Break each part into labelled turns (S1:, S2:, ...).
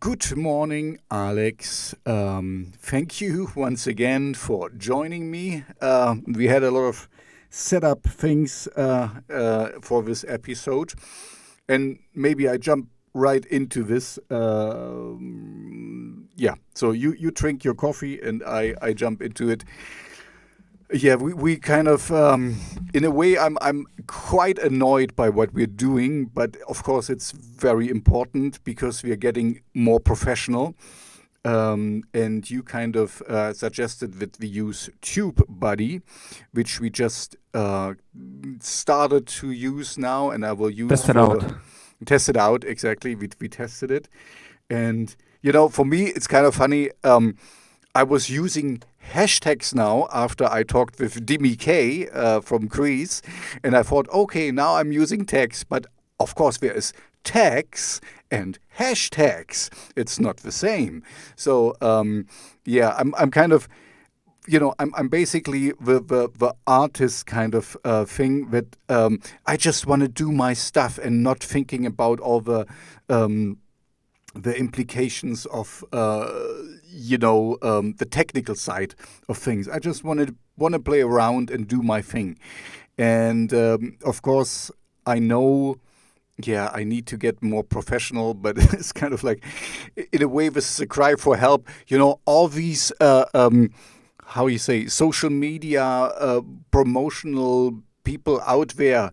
S1: Good morning, Alex. Thank you once again for joining me. We had a lot of setup things for this episode, and maybe I jump right into this. So you drink your coffee, and I jump into it. Yeah, we kind of, in a way, I'm quite annoyed by what we're doing, but of course it's very important because we are getting more professional. And you kind of suggested that we use TubeBuddy, which we just started to use now, and I will use
S2: Test it
S1: for
S2: out.
S1: the test it out. Exactly, we tested it, and for me, it's kind of funny. I was using hashtags now after I talked with Dimi K from Greece, and I thought, okay, now I'm using tags, but of course there is tags and hashtags. It's not the same. So I'm kind of I'm basically the artist kind of thing that I just want to do my stuff and not thinking about all the implications of the technical side of things. I just want to play around and do my thing, and of course I know. Yeah, I need to get more professional, but it's kind of like, in a way, this is a cry for help. All these, how you say, social media promotional people out there,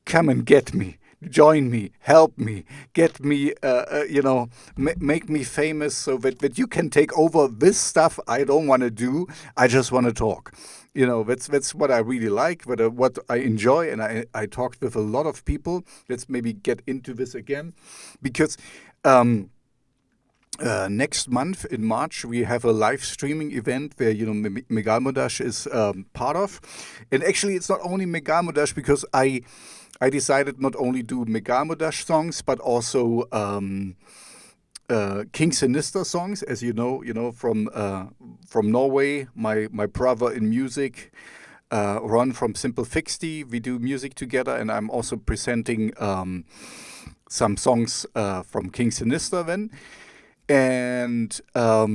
S1: come and get me, join me, help me, get me, make me famous so that you can take over this stuff I don't want to do. I just want to talk. That's what I really like, what I enjoy, and I talked with a lot of people. Let's maybe get into this again, because next month in March we have a live streaming event where Megalmodas is part of, and actually it's not only Megalmodas, because I decided not only do Megalmodas songs but also King Sinister songs, as from Norway. My brother in music, Ron from Simple Fixty. We do music together, and I'm also presenting some songs from King Sinister then. And what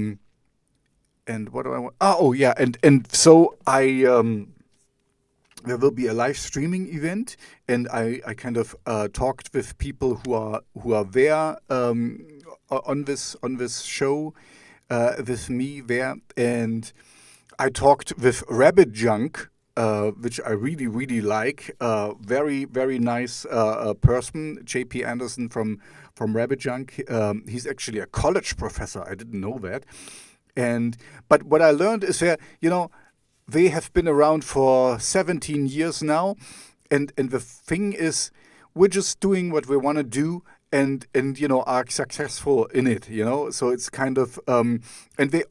S1: do I want? Oh yeah, and so there will be a live streaming event, and I kind of talked with people who are there on this show with me there, and I talked with Rabbit Junk, which I really really like. Very very nice person, JP Anderson from Rabbit Junk. He's actually a college professor. I didn't know that. But what I learned is that they have been around for 17 years now, and the thing is, we're just doing what we want to do, and are successful in it. So it's kind of and they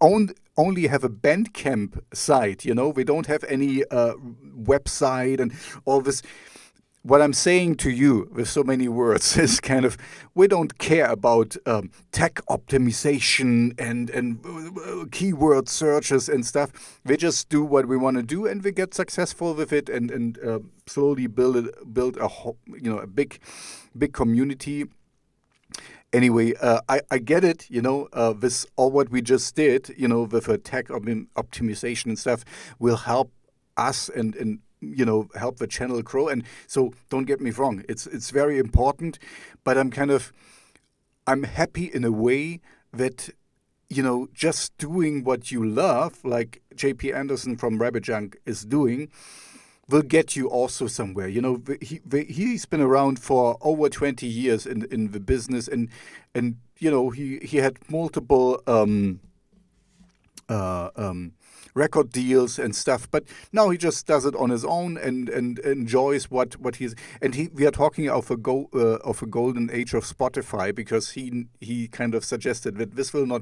S1: only have a Bandcamp site. They don't have any website and all this. What I'm saying to you with so many words is kind of, we don't care about tech optimization and keyword searches and stuff. We just do what we want to do, and we get successful with it, and slowly build a big community. Anyway, I get it. This all what we just did. With a tech optimization and stuff will help us and help the channel grow. And so don't get me wrong, it's very important, but I'm happy in a way that just doing what you love, like JP Anderson from Rabbit Junk is doing, will get you also somewhere. He's been around for over 20 years in the business, and he had multiple record deals and stuff, but now he just does it on his own and enjoys what he's. And we are talking of a golden age of Spotify, because he kind of suggested that this will not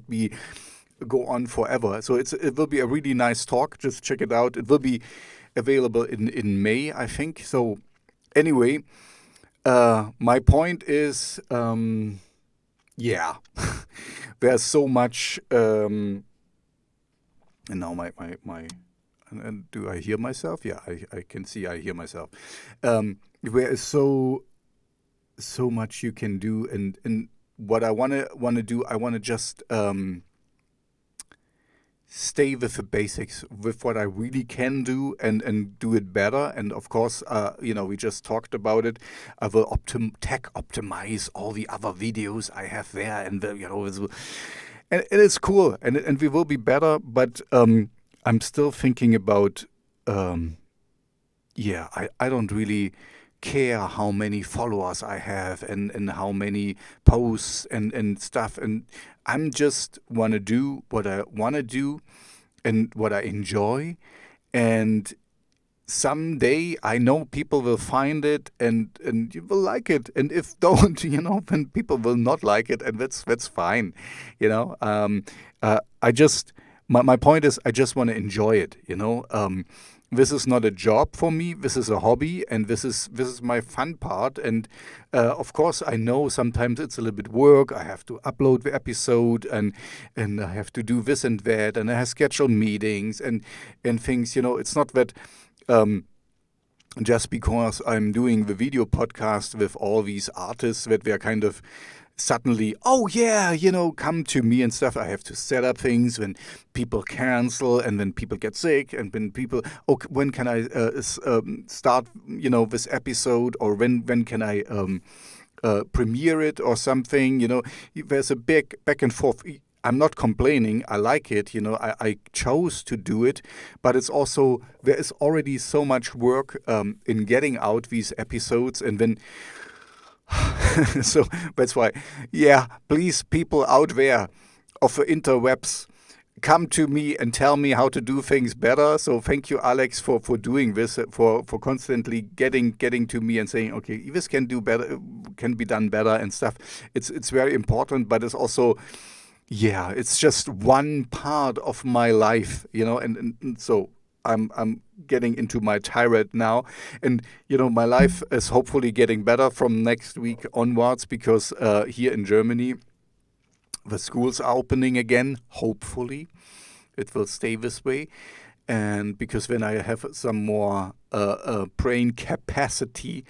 S1: go on forever. So it will be a really nice talk. Just check it out. It will be available in May, I think. So anyway, my point is, there's so much. And now and do I hear myself? Yeah, I can see I hear myself. There is so much you can do, and what I wanna do, I wanna just stay with the basics, with what I really can do, and do it better. And of course, we just talked about it. I will tech optimize all the other videos I have there, and and it's cool, and we will be better. But I'm still thinking about, I don't really care how many followers I have, and how many posts and stuff. And I'm just want to do what I want to do and what I enjoy. And someday I know people will find it, and you will like it. And if don't, then people will not like it, and that's fine. I just my point is, I just want to enjoy it. This is not a job for me. This is a hobby, and this is my fun part. And of course, I know sometimes it's a little bit work. I have to upload the episode, and I have to do this and that, and I have scheduled meetings and things. It's not that. Just because I'm doing the video podcast with all these artists that they're kind of suddenly, oh yeah, come to me and stuff. I have to set up things when people cancel, and when people get sick, and when people, when can I start, this episode, or when can I premiere it or something. There's a big back and forth. I'm not complaining. I like it. I chose to do it, but it's also, there is already so much work in getting out these episodes, and then so that's why, please, people out there of the interwebs, come to me and tell me how to do things better. So thank you, Alex, for doing this, for constantly getting to me and saying, okay, this can do better, can be done better and stuff. It's very important, but it's also, it's just one part of my life, and so I'm getting into my tirade now, and my life is hopefully getting better from next week onwards, because here in Germany the schools are opening again. Hopefully it will stay this way, and because then I have some more brain capacity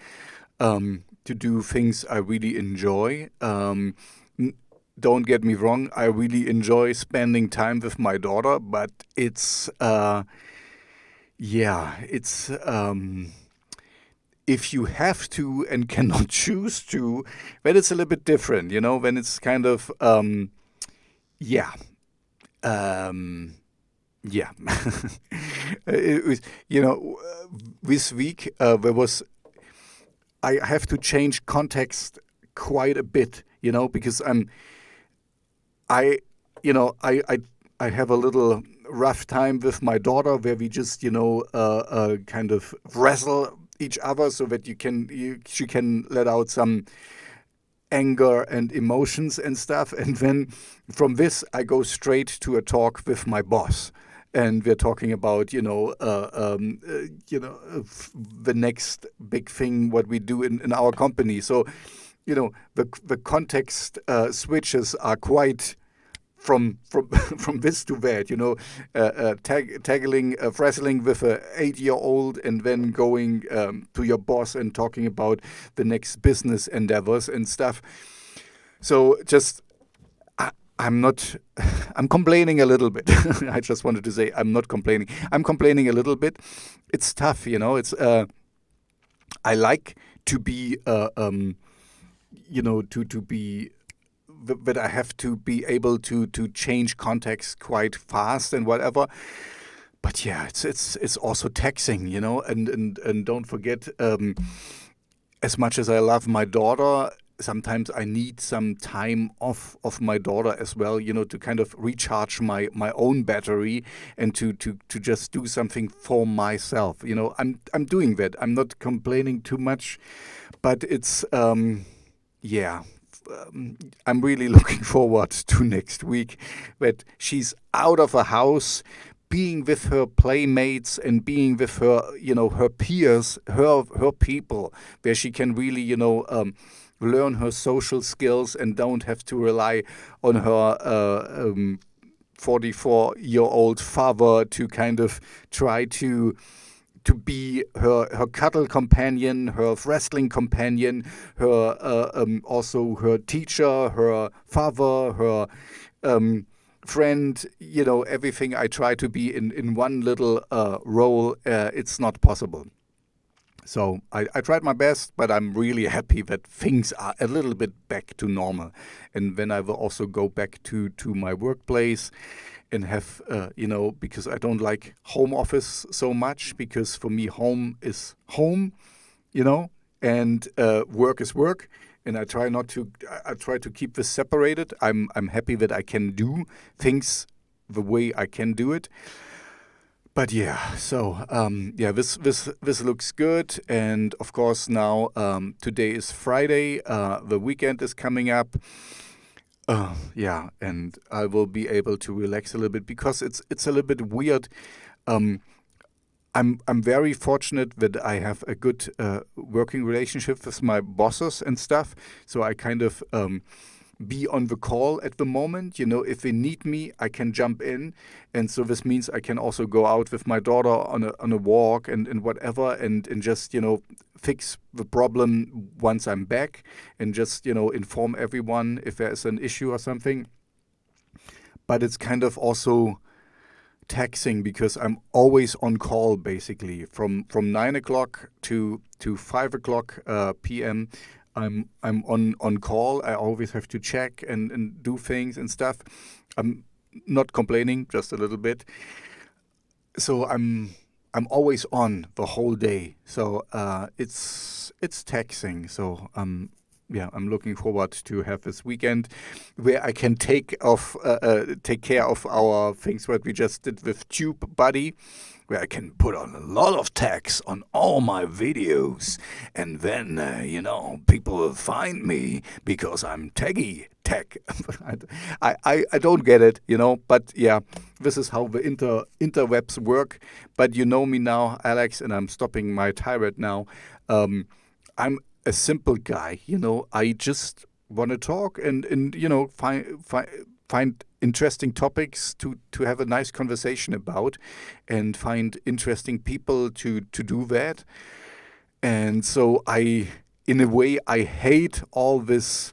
S1: to do things I really enjoy. Don't get me wrong, I really enjoy spending time with my daughter, but it's if you have to and cannot choose to, then it's a little bit different, when it's kind of yeah um yeah it was, this week there was, I have to change context quite a bit, because I I have a little rough time with my daughter, where we just kind of wrestle each other, so that she can let out some anger and emotions and stuff. And then from this, I go straight to a talk with my boss, and we're talking about the next big thing what we do in our company. So the context switches are quite from from this to that, tackling, wrestling with a 8-year-old, and then going to your boss and talking about the next business endeavors and stuff. So just, I'm not, I'm complaining a little bit. I just wanted to say, I'm not complaining. I'm complaining a little bit. It's tough, It's I like to be to be, that I have to be able to change context quite fast and whatever. But it's also taxing, and don't forget, as much as I love my daughter, sometimes I need some time off of my daughter as well, to kind of recharge my own battery, and to just do something for myself. I'm doing that. I'm not complaining too much, but it's I'm really looking forward to next week, that she's out of a house, being with her playmates, and being with her, her peers, her people, where she can really, learn her social skills, and don't have to rely on her 44-year-old father to kind of try to to be her cuddle companion, her wrestling companion, her also her teacher, her father, her friend, everything I try to be in one little role, it's not possible. So I tried my best, but I'm really happy that things are a little bit back to normal. And then I will also go back to my workplace and have, because I don't like home office so much, because for me, home is home, and work is work. And I try to keep this separated. I'm happy that I can do things the way I can do it. But yeah, so this looks good, and of course now today is Friday. The weekend is coming up. Yeah, and I will be able to relax a little bit because it's a little bit weird. Um, I'm very fortunate that I have a good working relationship with my bosses and stuff. So I kind of be on the call at the moment. If they need me, I can jump in, and so this means I can also go out with my daughter on a walk and whatever, and just fix the problem once I'm back, and just inform everyone if there is an issue or something. But it's kind of also taxing because I'm always on call basically from 9 o'clock to 5 o'clock p.m. I'm on call. I always have to check and do things and stuff. I'm not complaining, just a little bit. So I'm always on the whole day. So it's taxing. So yeah, I'm looking forward to have this weekend where I can take care of our things what we just did with TubeBuddy, where I can put on a lot of tags on all my videos, and then people will find me because I'm taggy tag. I don't get it, but yeah, this is how the interwebs work. But you know me now, Alex, and I'm stopping my tirade now. I'm a simple guy, I just want to talk and find interesting topics to have a nice conversation about, and find interesting people to do that. And so in a way, I hate all this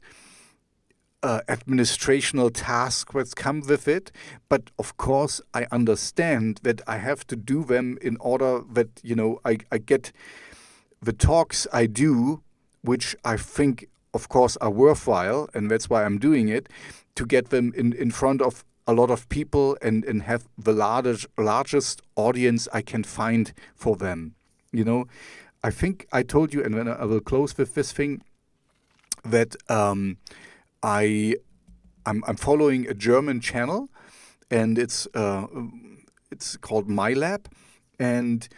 S1: administrational task that's come with it. But of course, I understand that I have to do them in order that, I get the talks I do, which I think, of course, are worthwhile, and that's why I'm doing it, to get them in front of a lot of people and have the largest audience I can find for them. I think I told you, and then I will close with this thing, that I'm following a German channel, and it's called My Lab, and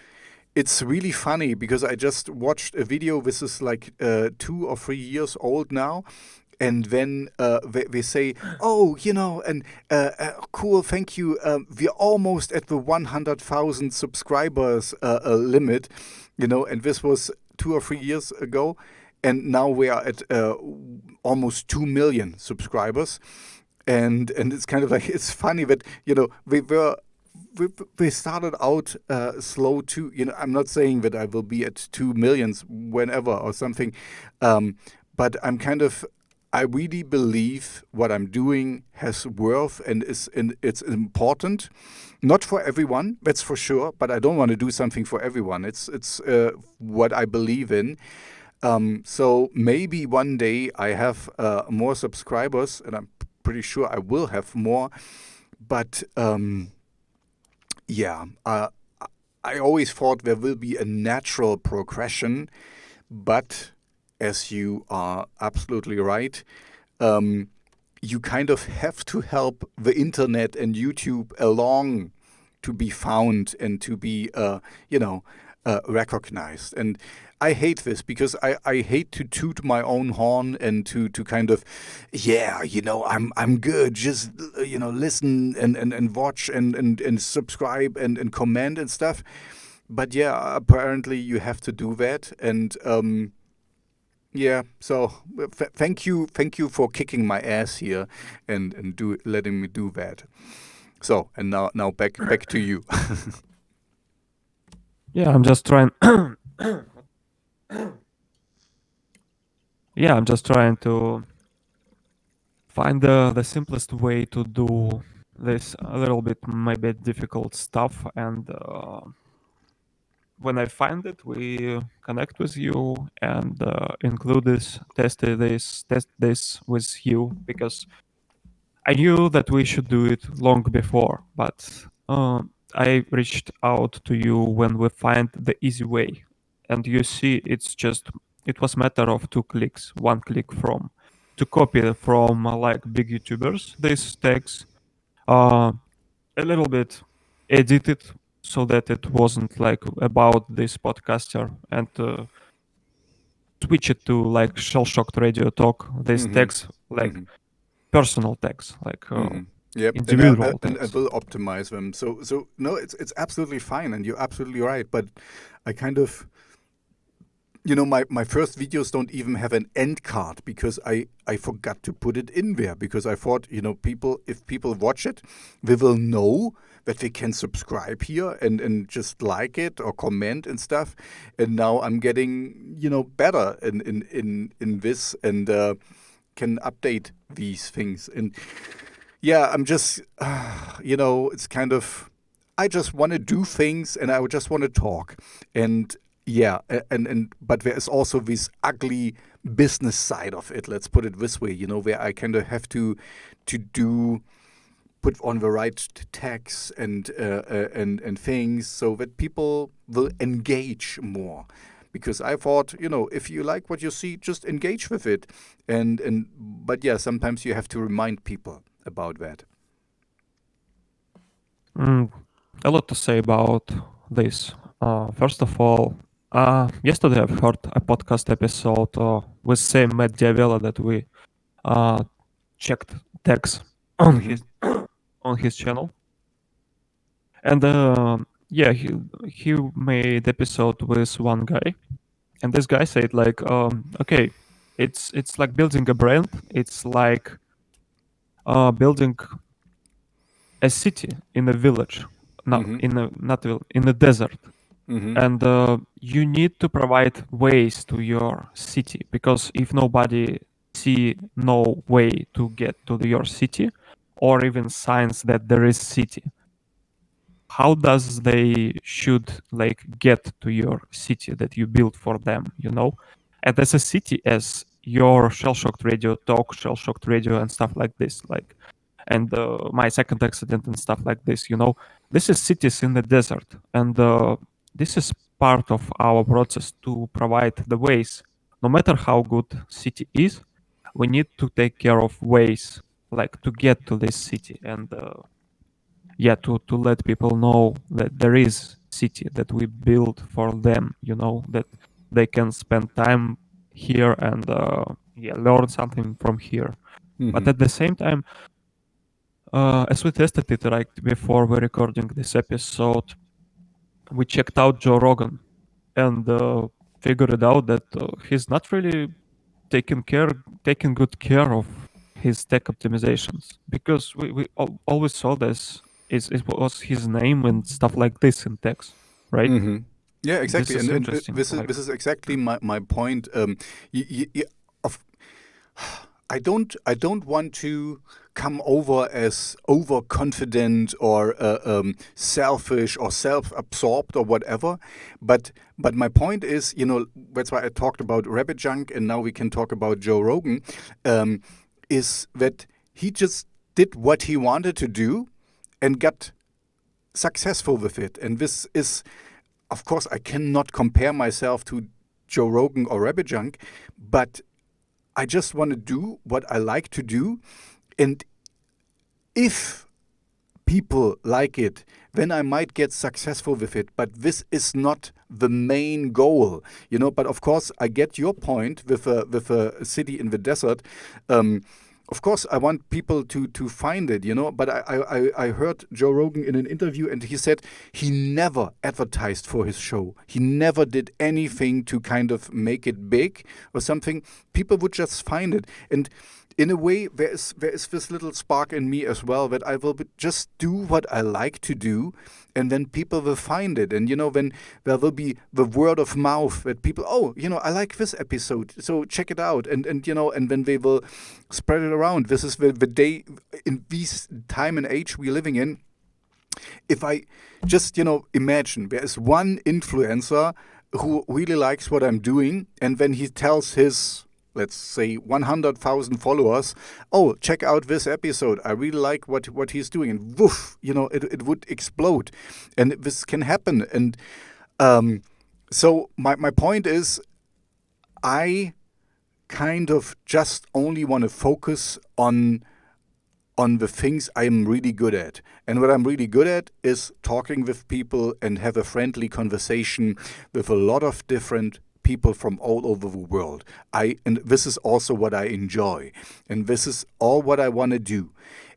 S1: it's really funny because I just watched a video. This is like 2 or 3 years old now. And then they say, oh, and cool, thank you. We're almost at the 100,000 subscribers limit, and this was 2 or 3 years ago. And now we are at almost 2 million subscribers. And it's kind of like, it's funny that, we started out slow too. I'm not saying that I will be at 2 millions whenever or something, but I really believe what I'm doing has worth and it's important. Not for everyone, that's for sure, but I don't want to do something for everyone. It's what I believe in. So maybe one day I have more subscribers, and I'm pretty sure I will have more, but yeah, I always thought there will be a natural progression, but as you are absolutely right, you kind of have to help the internet and YouTube along to be found and to be, recognized. And I hate this because I hate to toot my own horn and to kind of, I'm good. Just, listen and watch and subscribe and comment and stuff. But yeah, apparently you have to do that. And yeah, so thank you for kicking my ass here and letting me do that. So, and now back to you.
S2: Yeah, I'm just trying. Yeah, I'm just trying to find the simplest way to do this a little bit maybe difficult stuff. And when I find it, we connect with you and include this, test this with you, because I knew that we should do it long before, but I reached out to you when we find the easy way. And you see, it was matter of 2 clicks, 1 click from, to copy from like big YouTubers, these tags, uh, a little bit edited so that it wasn't like about this podcaster, and switch it to like Shellshocked Radio Talk, these
S1: Mm-hmm.
S2: tags, like
S1: Mm-hmm.
S2: personal tags, like
S1: Mm-hmm. Yep,
S2: individual
S1: and I
S2: tags.
S1: will optimize them. So no, it's absolutely fine, and you're absolutely right. But I kind of, my first videos don't even have an end card because I forgot to put it in there because I thought, people, if people watch it, they will know that they can subscribe here and just like it or comment and stuff. And now I'm getting, better in this and can update these things. And yeah, I'm just, it's kind of, I just want to do things and I would just want to talk. And yeah, but there is also this ugly business side of it. Let's put it this way, where I kind of have to do put on the right tags and things so that people will engage more. Because I thought, if you like what you see, just engage with it. And but yeah, sometimes you have to remind people about that.
S2: Mm, a lot to say about this. First of all, yesterday I've heard a podcast episode with same Matt Diavela that we uh, checked tags on
S1: Mm-hmm.
S2: his on his channel, and yeah, he made episode with one guy, and this guy said like, okay, it's like building a brand. It's like building a city in a village, not
S1: Mm-hmm.
S2: in a not in a desert.
S1: Mm-hmm.
S2: And you need to provide ways to your city, because if nobody see no way to get to your city, or even signs that there is city, how does they should like get to your city that you built for them, and as a city, as your shell shocked radio talk, shell shocked radio and stuff like this, like, and my second accident and stuff like this, this is cities in the desert, and this is part of our process to provide the ways. No matter how good city is, we need to take care of ways, like to get to this city, and yeah, to let people know that there is city that we build for them, that they can spend time here and yeah, learn something from here. But
S1: Mm-hmm.
S2: at the same time, as we tested it right before we're recording this episode, we checked out Joe Rogan and figured out that he's not really taking good care of his tech optimizations, because we always saw this is it was his name and stuff like this in text, right?
S1: Mm-hmm. Yeah,
S2: This
S1: exactly,
S2: is
S1: and
S2: interesting. Like,
S1: this is exactly my point. Of I don't want to come over as overconfident or selfish or self-absorbed or whatever, but my point is, that's why I talked about Rabbit Junk, and now we can talk about Joe Rogan, um, is that he just did what he wanted to do and got successful with it, and this is, of course, I cannot compare myself to Joe Rogan or Rabbit Junk, but I just want to do what I like to do. And if people like it, then I might get successful with it. But this is not the main goal, But of course, I get your point with a city in the desert. Of course, I want people to find it, But I heard Joe Rogan in an interview, and he said he never advertised for his show. He never did anything to kind of make it big or something. People would just find it, and in a way, there is this little spark in me as well that I will just do what I like to do, and then people will find it. And when there will be the word of mouth that people, oh, I like this episode, so check it out, and then they will spread it around. This is the day in this time and age we're living in. If I just, imagine there is one influencer who really likes what I'm doing, and then he tells his, let's say, 100,000 followers, oh, check out this episode. I really like what he's doing. And woof, it would explode. And this can happen. And so my point is, I kind of just only want to focus on the things I'm really good at. And what I'm really good at is talking with people and have a friendly conversation with a lot of different people from all over the world. And this is also what I enjoy. And this is all what I want to do.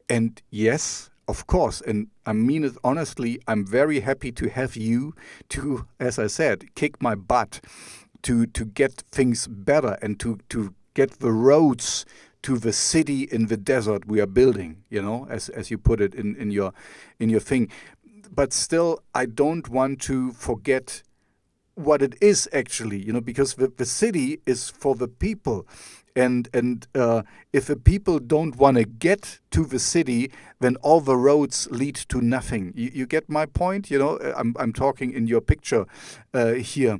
S1: And yes, of course, and I mean it honestly, I'm very happy to have you to, as I said, kick my butt to get things better and to get the roads to the city in the desert we are building, as you put it in your thing. But still, I don't want to forget what it is actually, because the city is for the people. And if the people don't want to get to the city, then all the roads lead to nothing. You get my point? I'm talking in your picture here.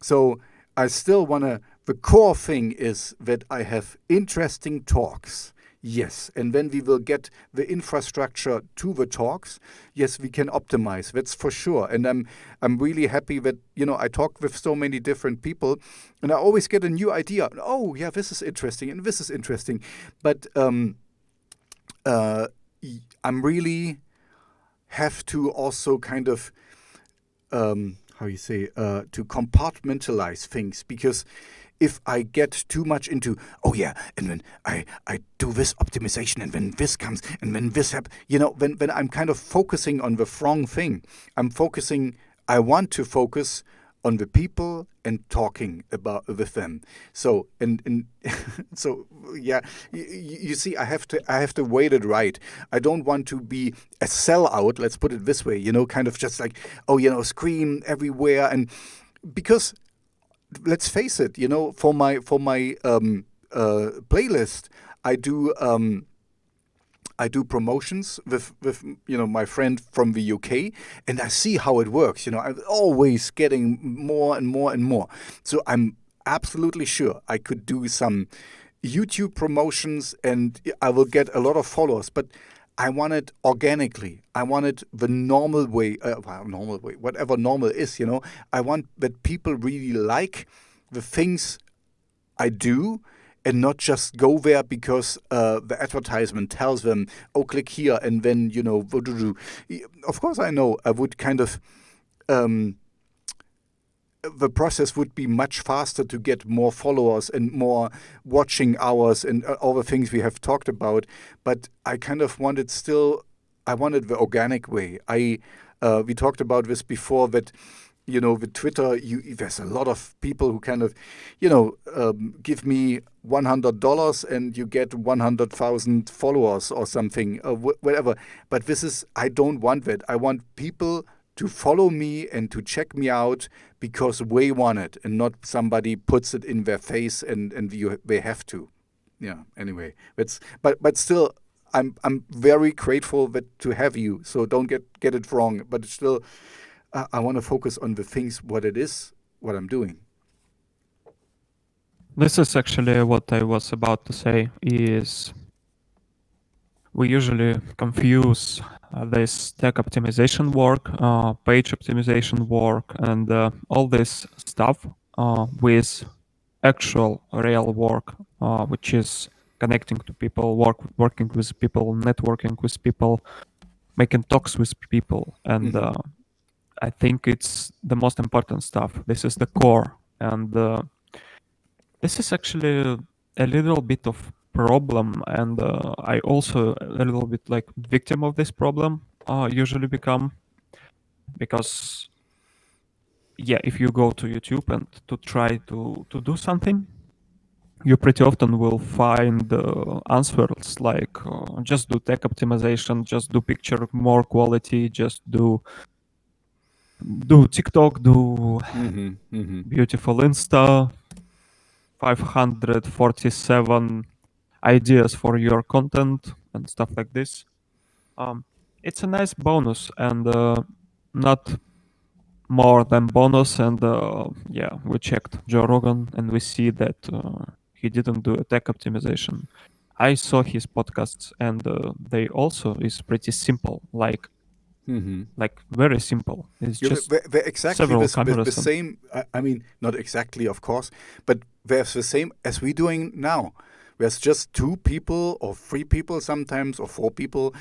S1: So I still want to, the core thing is that I have interesting talks. Yes, and when we will get the infrastructure to the talks, yes, we can optimize. That's for sure. And I'm really happy that I talk with so many different people, and I always get a new idea. Oh, yeah, this is interesting, and this is interesting. But I'm really have to also kind of how you say to compartmentalize things, because if I get too much into, oh yeah, and when I do this optimization, and when this comes, and when this happens, when I'm kind of focusing on the wrong thing, I want to focus on the people and talking with them. So and so yeah, you see, I have to weight it right. I don't want to be a sellout. Let's put it this way. Kind of just like, oh, scream everywhere, and because let's face it, for my playlist, I do promotions with my friend from the UK, and I see how it works. I'm always getting more and more and more. So I'm absolutely sure I could do some YouTube promotions, and I will get a lot of followers. But I want it organically. I want it the normal way, normal way, whatever normal is. I want that people really like the things I do, and not just go there because the advertisement tells them, oh, click here, and then, of course, I know I would kind of, the process would be much faster to get more followers and more watching hours and all the things we have talked about. But I kind of wanted the organic way. We talked about this before, that with Twitter, there's a lot of people who kind of, give me $100 and you get 100,000 followers or something, or whatever. But I don't want that. I want people to follow me and to check me out because they want it, and not somebody puts it in their face and they have to. Yeah. Anyway, but still, I'm very grateful to have you. So don't get it wrong. But it's still, I want to focus on the things, what I'm doing.
S2: This is actually what I was about to say, is we usually confuse this tech optimization work, page optimization work, and all this stuff with actual real work, which is connecting to people, working with people, networking with people, making talks with people. And I think it's the most important stuff. This is the core. And this is actually a little bit of problem, and I also a little bit like victim of this problem usually become, because if you go to YouTube and to try to do something, you pretty often will find answers like just do tech optimization, just do picture more quality, just do TikTok, do beautiful Insta, 547 ideas for your content and stuff like this. It's a nice bonus and not more than bonus. And yeah, we checked Joe Rogan and we see that he didn't do a tech optimization. I saw his podcasts and they also is pretty simple, like very simple. It's
S1: Yeah,
S2: just
S1: they're exactly
S2: several
S1: the
S2: cameras and
S1: same. I mean, not exactly, of course, but they're the same as we're doing now. There's just two people or three people sometimes or four people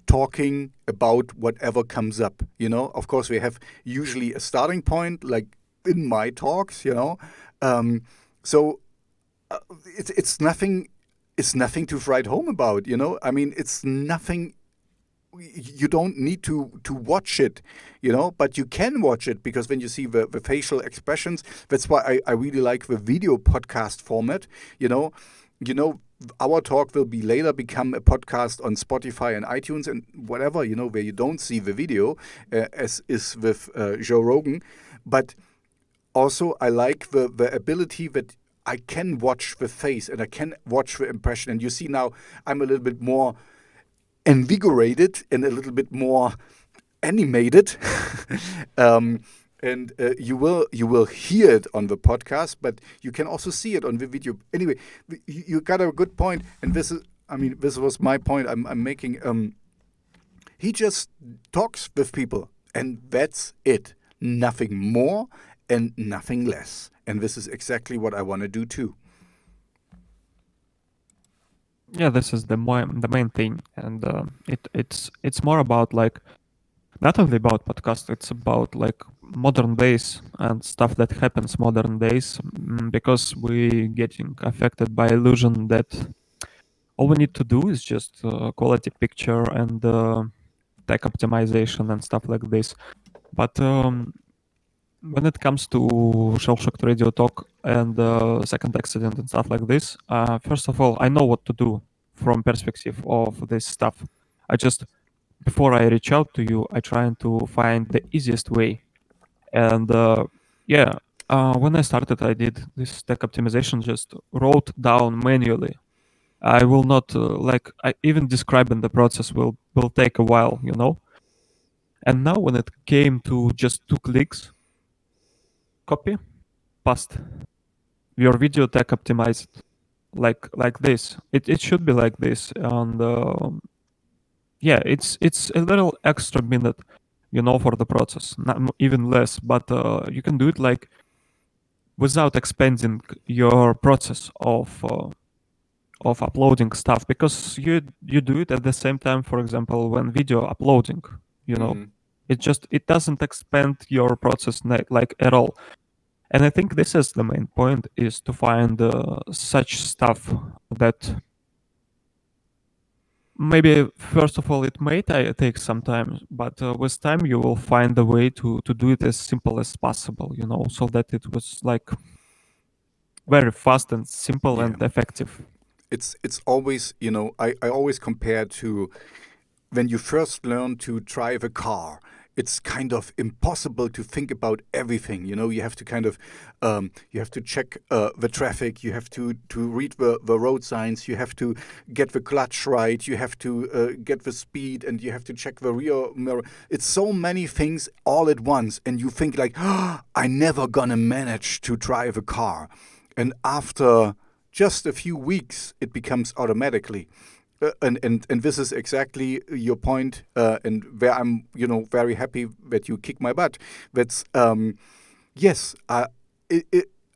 S1: talking about whatever comes up. Of course, we have usually a starting point, like in my talks. So it's nothing. It's nothing to write home about. I mean, it's nothing. You don't need to watch it, but you can watch it because when you see the facial expressions, that's why I really like the video podcast format. Our talk will be later become a podcast on Spotify and iTunes and whatever, where you don't see the video, as is with Joe Rogan. But also I like the ability that I can watch the face and I can watch the impression. And you see now I'm a little bit more invigorated and a little bit more animated. And you will hear it on the podcast, but you can also see it on the video. Anyway, you got a good point, and this was my point I'm making. He just talks with people, and that's it. Nothing more and nothing less. And this is exactly what I want to do too.
S2: yeah, this is the main thing. And it's more about like not only about podcast, it's about like modern days and stuff that happens modern days, because we getting affected by illusion that all we need to do is just quality picture and tech optimization and stuff like this. But when it comes to Shellshocked Radio Talk and second accident and stuff like this, first of all, I know what to do from perspective of this stuff. I just before I reach out to you, I try to find the easiest way. And yeah, when I started, I did this tech optimization, just wrote down manually. I will not like I even describing the process will take a while. And now when it came to just 2 clicks, copy, paste, your video tech optimized like this. It should be like this, and yeah, it's a little extra minute, for the process, not even less, but you can do it like without expanding your process of uploading stuff, because you do it at the same time. For example, when video uploading, you know, it doesn't expand your process like at all. And I think this is the main point: is to find such stuff that maybe first of all it may take some time, but with time you will find a way to do it as simple as possible, so that it was like very fast and simple
S1: Yeah.
S2: and effective.
S1: It's always, I always compare to when you first learn to drive a car. It's kind of impossible to think about everything. You have to kind of you have to check the traffic. You have to read the road signs. You have to get the clutch right. You have to get the speed, and you have to check the rear mirror. It's so many things all at once, and you think like, oh, I never gonna manage to drive a car. And after just a few weeks, it becomes automatically. And this is exactly your point, and where I'm, very happy that you kick my butt. That's yes, I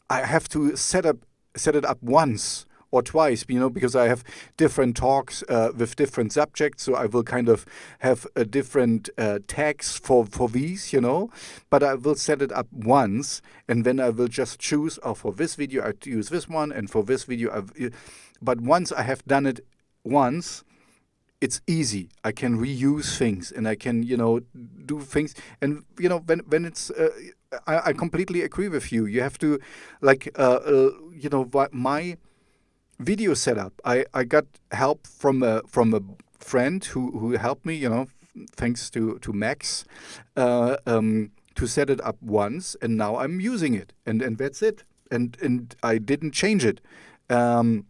S1: have to set it up once or twice, because I have different talks with different subjects, so I will kind of have a different tags for these, but I will set it up once, and then I will just choose, oh, for this video I use this one, and for this video but once I have done it once, it's easy. I can reuse things, and I can, do things. And when it's, I completely agree with you. You have to, like, my video setup. I got help from a friend who helped me. Thanks to Max, to set it up once, and now I'm using it, and that's it. And I didn't change it. Um,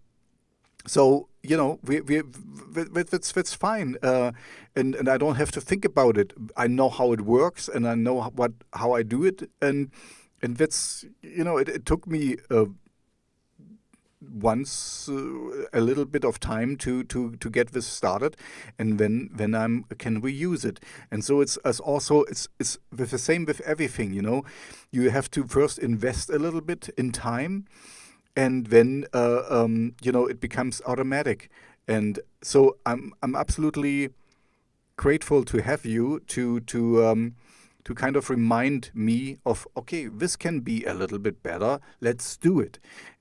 S1: so that's fine, and I don't have to think about it. I know how it works, and I know how I do it, and that's it took me once a little bit of time to get this started, and then I can reuse it. And so it's as also it's with the same with everything. You have to first invest a little bit in time, and then it becomes automatic. And so I'm absolutely grateful to have you to kind of remind me of, okay, this can be a little bit better. Let's do it.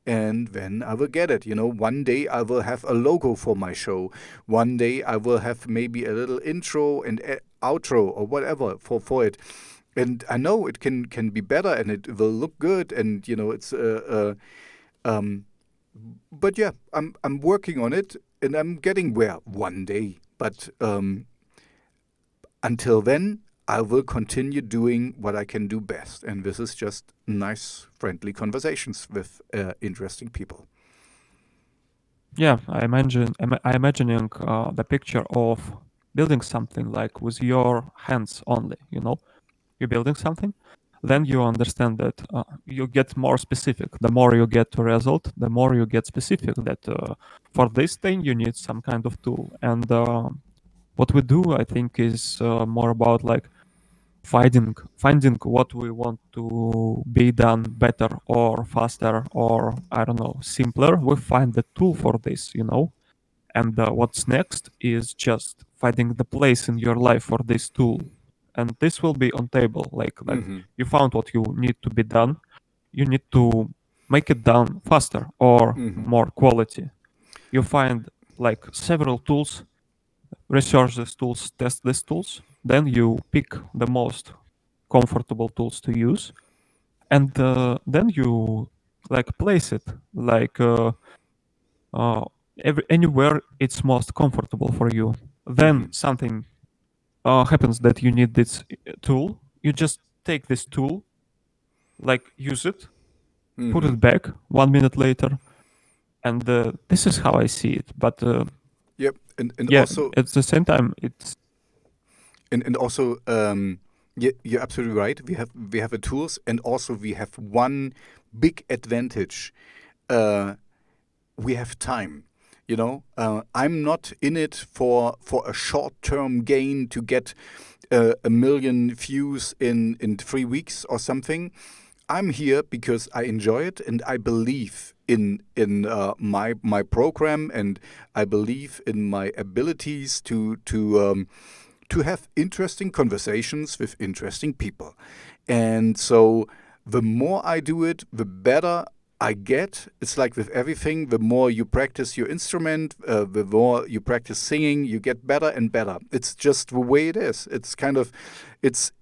S1: And then I will get it. One day I will have a logo for my show. One day I will have maybe a little intro and outro or whatever for it. And I know it can be better, and it will look good, and it's um, but yeah, I'm working on it, and I'm getting where one day. But until then, I will continue doing what I can do best, and this is just nice, friendly conversations with interesting people.
S2: Yeah, I imagining the picture of building something like with your hands only. You're building something, then you understand that you get more specific. The more you get to result, the more you get specific. That for this thing you need some kind of tool. And what we do, I think, is more about like finding what we want to be done better or faster or I don't know simpler. We find the tool for this. And what's next is just finding the place in your life for this tool, and this will be on table. Like
S1: Mm-hmm.
S2: you found what you need to be done, you need to make it done faster or
S1: Mm-hmm.
S2: more quality. You find like several tools, research these tools, test these tools, then you pick the most comfortable tools to use, and then you like place it like uh, anywhere it's most comfortable for you. Then
S1: Mm-hmm.
S2: something happens that you need this tool. You just take this tool, like use it, put
S1: Mm-hmm.
S2: it back 1 minute later, and this is how I see it. But
S1: Yep. And
S2: yeah,
S1: also
S2: at the same time, it's
S1: and also yeah, you're absolutely right. We have the tools, and also we have one big advantage. Uh, we have time. I'm not in it for a short-term gain to get a million views in 3 weeks or something. I'm here because I enjoy it, and I believe in my program, and I believe in my abilities to have interesting conversations with interesting people. And so the more I do it, the better I get. It's like with everything, the more you practice your instrument, the more you practice singing, you get better and better. It's just the way it is. It's kind of, it's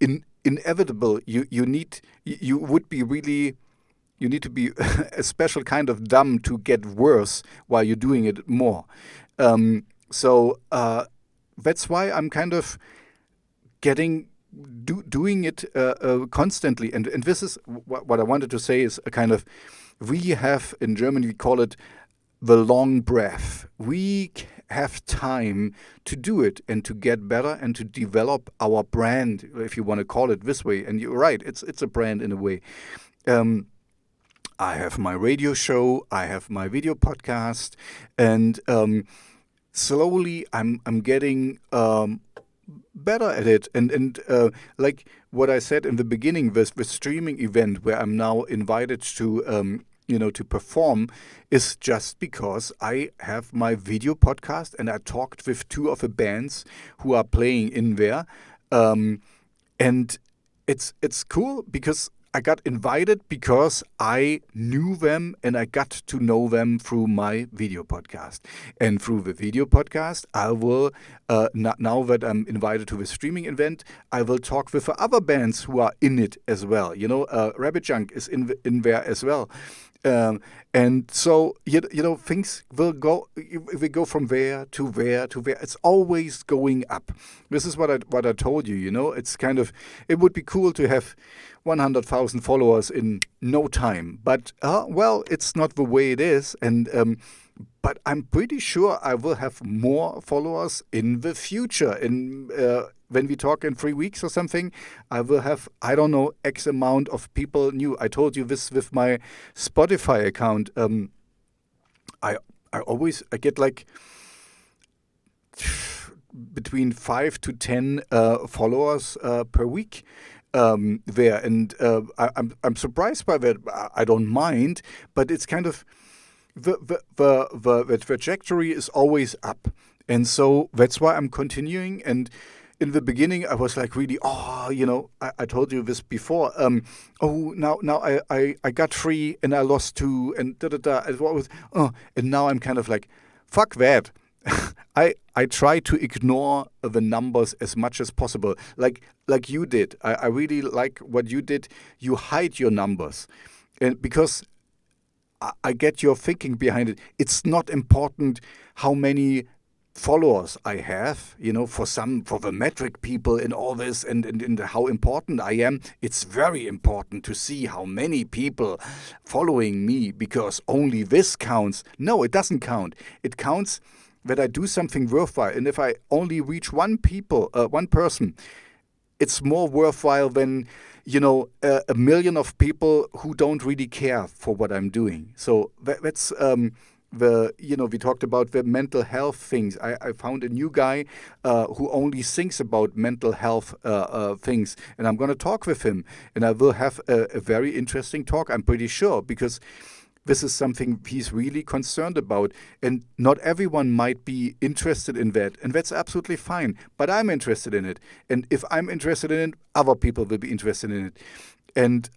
S1: inevitable. You would be really, you need to be a special kind of dumb to get worse while you're doing it more. So that's why I'm kind of getting doing it constantly. And this is what I wanted to say is a kind of, we have in Germany, we call it the long breath. We have time to do it and to get better and to develop our brand, if you want to call it this way. And you're right, it's a brand in a way. Um, I have my radio show, I have my video podcast, and slowly I'm getting better at it. And like what I said in the beginning, this streaming event where I'm now invited to perform, is just because I have my video podcast, and I talked with two of the bands who are playing in there. And it's cool because I got invited because I knew them and I got to know them through my video podcast. And through the video podcast, I will, now that I'm invited to the streaming event, I will talk with the other bands who are in it as well. Rabbit Junk is in there as well. Um, and so things will go. If we go from there to there to there, it's always going up. This is what I told you. It's kind of, it would be cool to have 100,000 followers in no time, but well, it's not the way it is, and but I'm pretty sure I will have more followers in the future. In when we talk in 3 weeks or something, I will have, I don't know, X amount of people new. I told you this with my Spotify account. I I get like between 5 to 10 followers per week there, and I'm surprised by that. I don't mind, but it's kind of the trajectory is always up, and so that's why I'm continuing. And in the beginning, I was like really, I told you this before. Now I got 3 and I lost 2 and da da da. And what was and now I'm kind of like, fuck that. I try to ignore the numbers as much as possible, like you did. I really like what you did. You hide your numbers, and because I get your thinking behind it. It's not important how many followers I have, for the metric people and all this, and how important I am. It's very important to see how many people following me, because only this counts. No, it doesn't count. It counts that I do something worthwhile. And if I only reach one person, it's more worthwhile than a million of people who don't really care for what I'm doing. So that's we talked about the mental health things. I found a new guy who only thinks about mental health things, and I'm going to talk with him, and I will have a very interesting talk, I'm pretty sure, because this is something he's really concerned about. And not everyone might be interested in that. And that's absolutely fine. But I'm interested in it. And if I'm interested in it, other people will be interested in it. And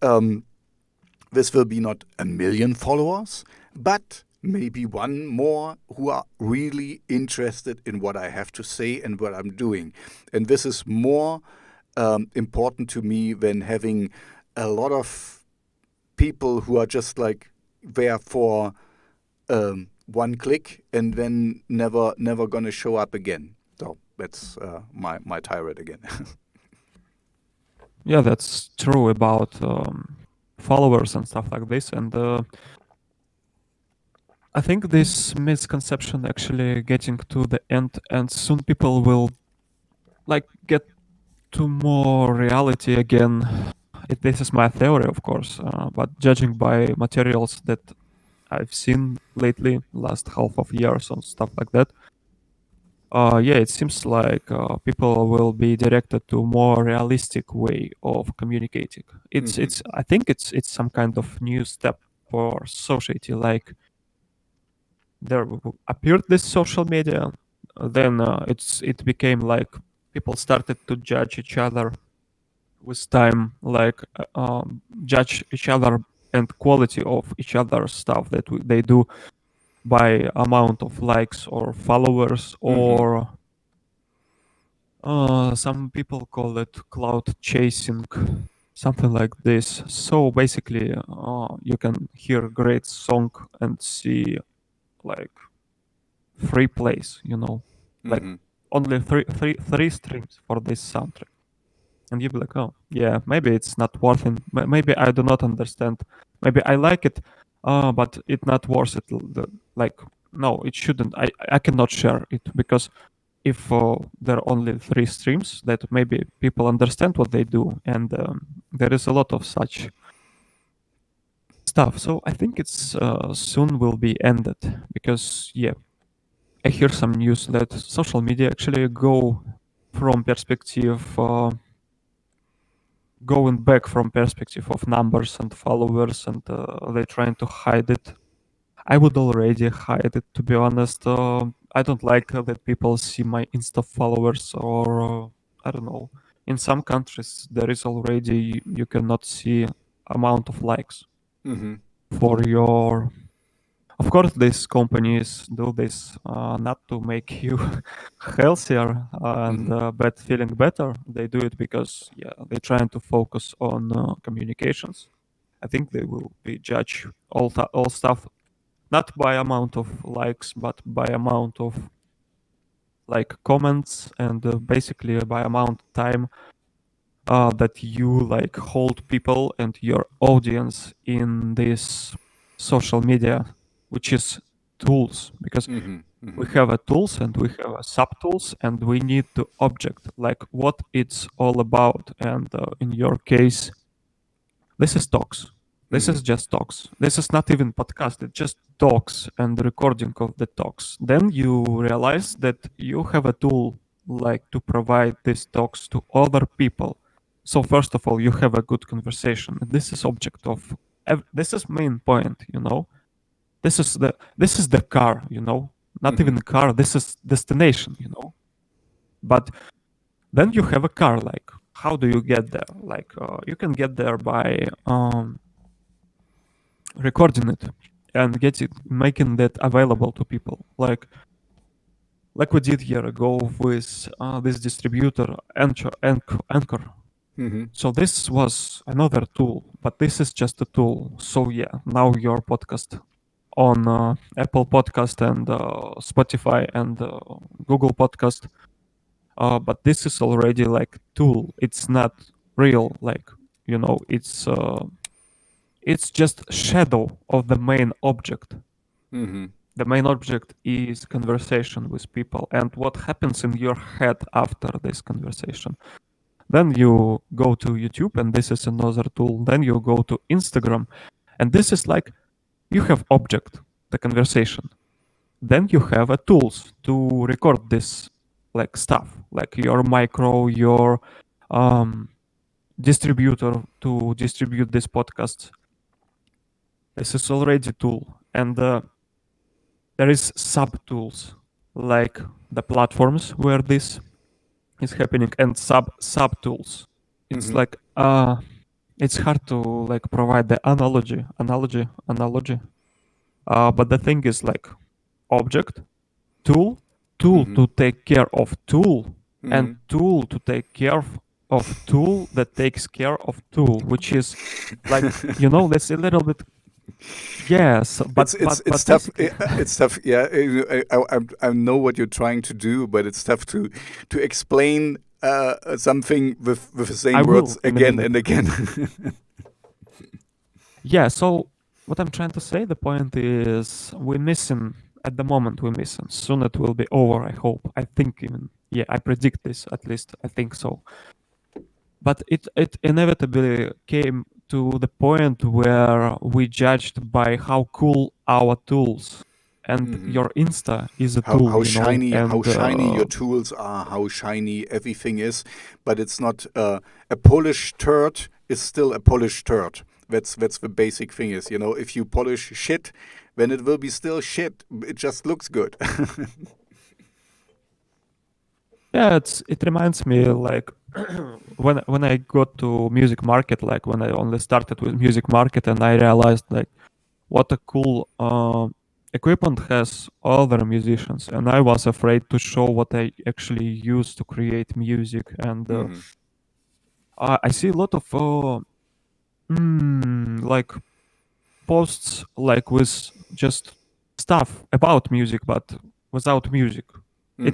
S1: this will be not a million followers, but maybe one more who are really interested in what I have to say and what I'm doing. And this is more important to me than having a lot of people who are just like there for one click and then never gonna show up again. So that's my tirade again.
S2: Yeah, that's true about followers and stuff like this. And I think this misconception actually getting to the end, and soon people will like get to more reality again. This is my theory, of course, but judging by materials that I've seen lately, last half of years and stuff like that, yeah, it seems like people will be directed to more realistic way of communicating.
S1: Mhm.
S2: I think it's some kind of new step for society. Like there appeared this social media, then it became like people started to judge each other with time, like judge each other and quality of each other's stuff that they do by amount of likes or followers,
S1: Mhm.
S2: or some people call it cloud chasing, something like this. So basically, you can hear a great song and see like free plays, like
S1: Mhm.
S2: only three streams for this soundtrack, and you be like, oh yeah, maybe it's not worth it. Maybe I do not understand. Maybe I like it, but it's not worth it. Like no, it shouldn't. I cannot share it because if there are only 3 streams, that maybe people understand what they do, and there is a lot of such stuff. So I think it's soon will be ended because yeah, I hear some news that social media actually go from perspective going back from perspective of numbers and followers, and they're trying to hide it. I would already hide it, to be honest. I don't like that people see my Insta followers, or I don't know. In some countries, there is already you cannot see amount of likes
S1: Mm-hmm.
S2: for your. Of course, these companies do this not to make you healthier and
S1: Mm-hmm.
S2: but feeling better. They do it because they're trying to focus on communications. I think they will be judge all stuff not by amount of likes, but by amount of like comments and basically by amount of time that you like hold people and your audience in this social media, which is tools, because
S1: Mm-hmm.
S2: we
S1: Mm-hmm.
S2: have a tools and we have a sub tools and we need to object like what it's all about. And in your case, this is talks. This
S1: Mm-hmm.
S2: is just talks. This is not even podcast. It's just talks and recording of the talks. Then you realize that you have a tool like to provide these talks to other people. So first of all, you have a good conversation. This is object of this is main point. This is the car. Not
S1: Mm-hmm.
S2: even car. This is destination. But then you have a car. Like how do you get there? Like you can get there by recording it and making that available to people like we did year ago with this distributor anchor.
S1: Mm-hmm.
S2: So this was another tool, but this is just a tool. So yeah, now your podcast on Apple Podcast and Spotify and Google Podcast, but this is already like tool. It's not real, like it's just shadow of the main object.
S1: Mm-hmm.
S2: The main object is conversation with people and what happens in your head after this conversation. Then you go to YouTube and this is another tool. Then you go to Instagram and this is like you have object, the conversation. Then you have a tools to record this like stuff, like your micro, your um, distributor to distribute this podcast. This is already tool. And there is sub tools like the platforms where this is happening and sub tools. It's
S1: Mm-hmm.
S2: like it's hard to like provide the analogy. But the thing is like object, tool, tool
S1: Mm-hmm.
S2: to take care of tool, and
S1: Mm-hmm.
S2: tool to take care of tool that takes care of tool, which is like that's a little bit. Yes, but
S1: It's
S2: but
S1: tough.
S2: basically.
S1: It's tough. Yeah, I know what you're trying to do, but it's tough to explain something with the
S2: I
S1: same words
S2: will in a
S1: again
S2: minute.
S1: and again.
S2: Yeah, so what I'm trying to say, the point is we're missing at the moment we're missing. Soon it will be over, I hope. I think even I predict this at least. I think so. But it inevitably came to the point where we judged by how cool our tools and
S1: Hmm.
S2: your Insta is a tool,
S1: How
S2: and
S1: shiny your tools are, how shiny everything is, but it's not a polished turd is still a polished turd. That's the basic thing is, if you polish shit, then it will be still shit. It just looks good.
S2: yeah, it reminds me like when I got to music market, like when I only started with music market, and I realized like what a cool equipment has other musicians, and I was afraid to show what I actually use to create music, and
S1: Hmm.
S2: I see a lot of like posts like with just stuff about music, but without music.
S1: Hmm.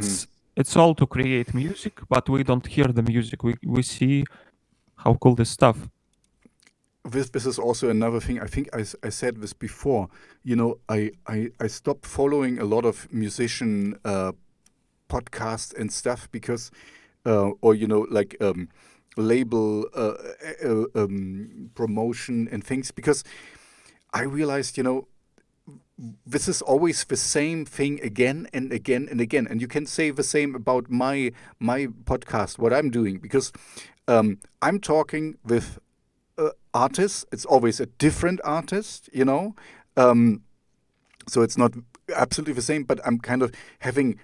S2: It's all to create music, but we don't hear the music. We see how cool this stuff.
S1: This is also another thing. I think I said this before. I stopped following a lot of musician podcasts and stuff because, or like label promotion and things because I realized this is always the same thing again and again and again, and you can say the same about my podcast, what I'm doing because I'm talking with artists. It's always a different artist, so it's not absolutely the same, but I'm kind of having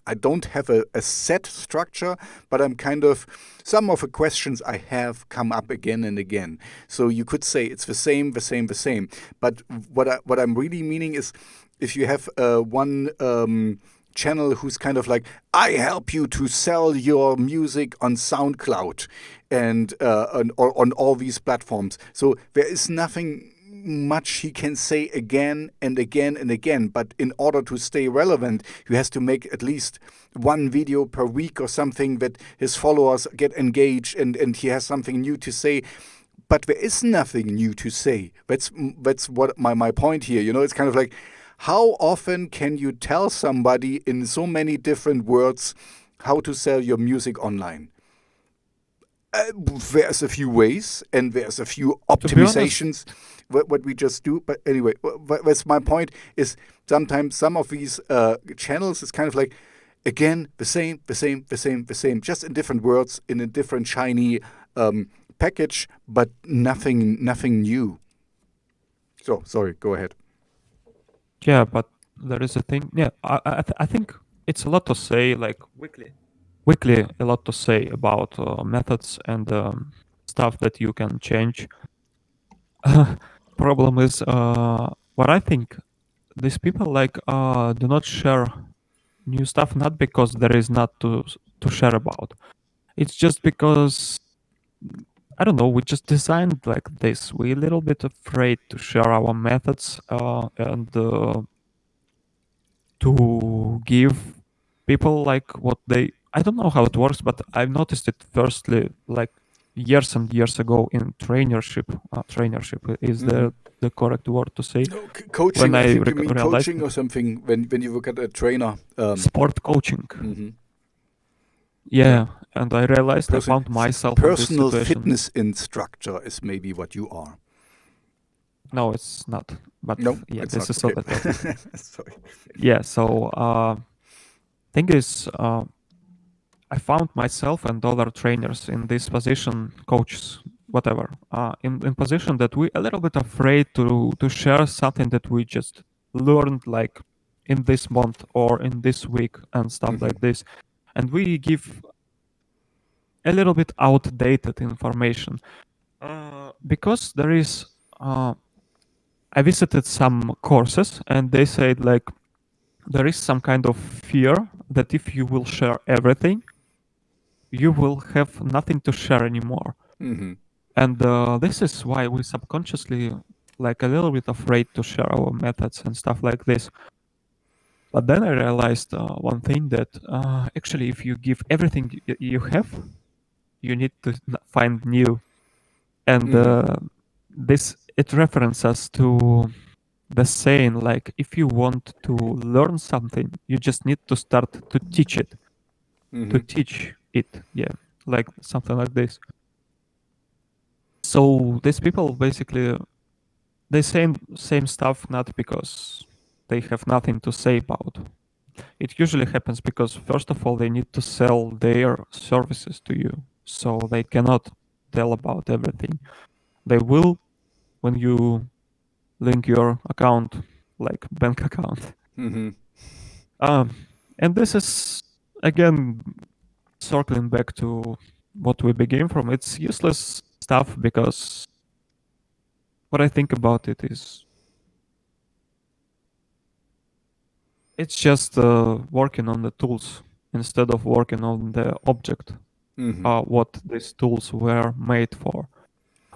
S1: I don't have a set structure, but I'm kind of, some of the questions I have come up again and again. So you could say it's the same, the same, the same. But what I'm really meaning is, if you have one channel who's kind of like, I help you to sell your music on SoundCloud and on all these platforms. So there is nothing much he can say again and again and again. But in order to stay relevant, he has to make at least one video per week or something that his followers get engaged, and he has something new to say. But there is nothing new to say. That's what my point here. It's kind of like, how often can you tell somebody in so many different words how to sell your music online? There's a few ways, and there's a few optimizations what we just do. But anyway, that's my point, is sometimes some of these channels is kind of like, again, the same, just in different words, in a different shiny package, but nothing new. So, sorry, go ahead.
S2: Yeah, but there is a thing. Yeah, I think it's a lot to say, like weekly a lot to say about methods and stuff that you can change. Problem is, what I think, these people like do not share new stuff, not because there is not to share about. It's just because, I don't know, we just designed like this. We're a little bit afraid to share our methods and to give people like what they, I don't know how it works, but I've noticed it firstly like years and years ago in trainership. Trainership is the correct word to say.
S1: No, coaching,
S2: When
S1: I
S2: I
S1: think you mean
S2: realized
S1: coaching or something, when you look at a trainer.
S2: Sport coaching.
S1: Mhm.
S2: Yeah, and I realized I
S1: Person-
S2: found myself in this
S1: Personal
S2: situation.
S1: fitness instructor is maybe what you are.
S2: No, it's not. But
S1: No,
S2: yeah,
S1: it's
S2: this
S1: not.
S2: is
S1: Okay.
S2: other topic.
S1: Sorry.
S2: Yeah, so thing is, I found myself and other trainers in this position, coaches, whatever, in position that we a little bit afraid to share something that we just learned like in this month or in this week and stuff like this, and we give a little bit outdated information because there is. I visited some courses and they said like there is some kind of fear that if you will share everything, you will have nothing to share anymore. And this is why we subconsciously like a little bit afraid to share our methods and stuff like this. But then I realized one thing, that actually if you give everything you have, you need to find new. And this, it references to the saying like, if you want to learn something, you just need to start to teach it. To teach it, yeah, like something like this. So these people basically, they same stuff not because they have nothing to say about. It usually happens because first of all they need to sell their services to you, so they cannot tell about everything. They will when you link your account, like bank account. And this is again circling back to what we began from. It's useless stuff because what I think about it is it's just working on the tools instead of working on the object, what these tools were made for.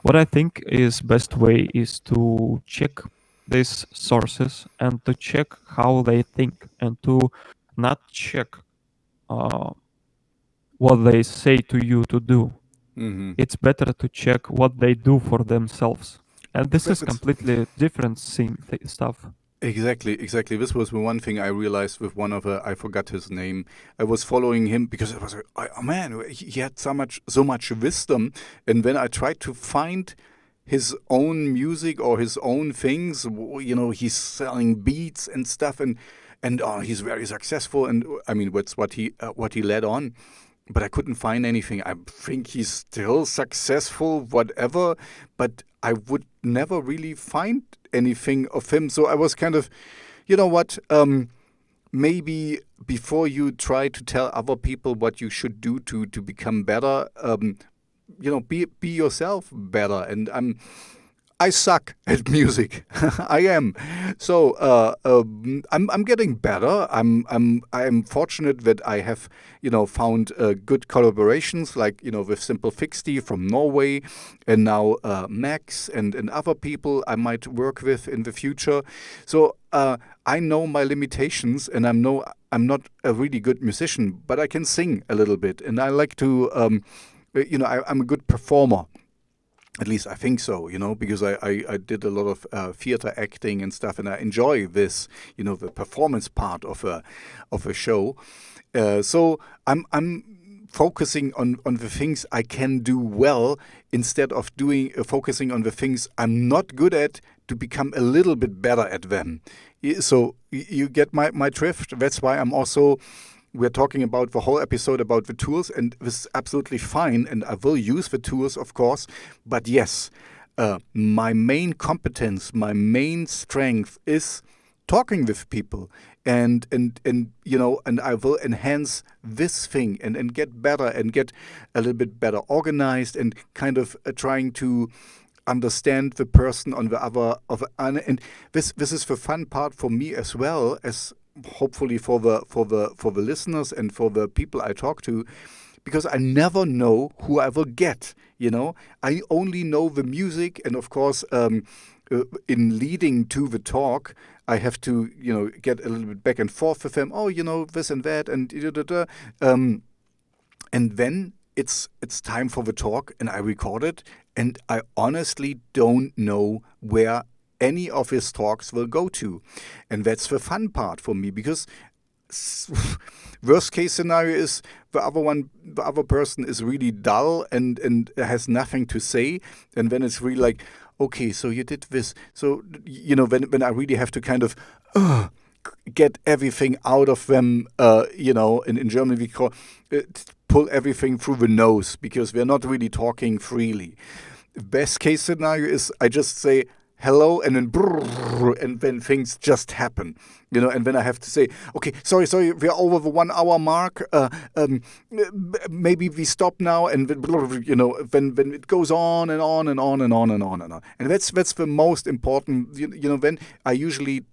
S2: What I think is best way is to check these sources and to check how they think, and to not check uh, what they say to you to do. It's better to check what they do for themselves. And this is completely different stuff.
S1: Exactly. This was the one thing I realized with one of I forgot his name. I was following him because it was, oh man, he had so much wisdom. And when I tried to find his own music or his own things, he's selling beats and stuff, and he's very successful. And I mean, that's what he led on. But I couldn't find anything. I think he's still successful, whatever, but I would never really find anything of him. So I was kind of you know what? Maybe before you try to tell other people what you should do to become better, be yourself better. And I suck at music. I am. So I'm getting better. I'm fortunate that I have found good collaborations like with Simple Fixty from Norway, and now Max and other people I might work with in the future. So I know my limitations, and I'm not a really good musician, but I can sing a little bit, and I like to. I'm a good performer. At least I think so, because I did a lot of theater acting and stuff, and I enjoy this, the performance part of a show. So I'm focusing on the things I can do well instead of doing focusing on the things I'm not good at to become a little bit better at them. So you get my drift. That's why we're talking about the whole episode about the tools, and this is absolutely fine, and I will use the tools, of course. But yes, my main competence, my main strength is talking with people, and I will enhance this thing and get better and get a little bit better organized and kind of trying to understand the person on the other of and this is the fun part for me as well as hopefully for the listeners and for the people I talk to, because I never know who I will get. I only know the music, and of course, in leading to the talk, I have to get a little bit back and forth with them. Oh, this and that, and da, da, da. And then it's time for the talk, and I record it, and I honestly don't know where any of his talks will go to. And that's the fun part for me, because worst case scenario is the other person is really dull and has nothing to say, and then it's really like, okay, so you did this, so when I really have to kind of get everything out of them, in Germany we call pull everything through the nose, because we're not really talking freely. Best case scenario is I just say hello, and then brrr, and then things just happen, and then I have to say, okay, sorry, we're over the 1 hour mark. Maybe we stop now, and then brrr, when it goes on and on and on and on and on and on, and that's the most important. Then I usually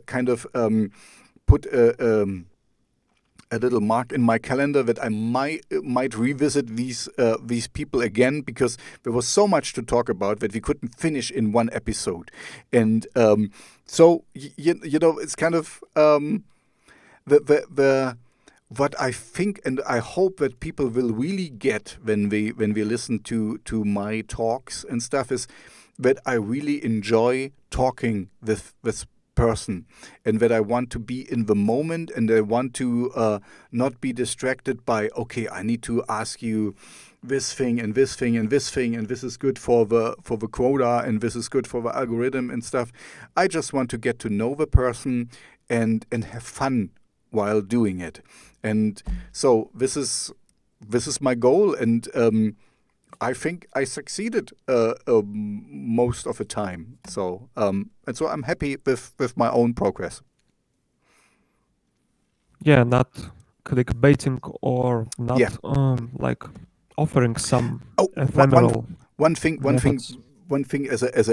S1: kind of put a little mark in my calendar that I might revisit these people again, because there was so much to talk about that we couldn't finish in one episode, and so it's kind of the what I think and I hope that people will really get when we listen to my talks and stuff is that I really enjoy talking with this person, and that I want to be in the moment, and I want to not be distracted by, okay, I need to ask you this thing and this thing and this thing, and this is good for the quota, and this is good for the algorithm and stuff. I just want to get to know the person and have fun while doing it. And so this is my goal, and I think I succeeded most of the time. So and so I'm happy with my own progress.
S2: Yeah, not clickbaiting or not
S1: Yeah.
S2: like offering some
S1: Oh,
S2: ephemeral
S1: one thing,
S2: methods.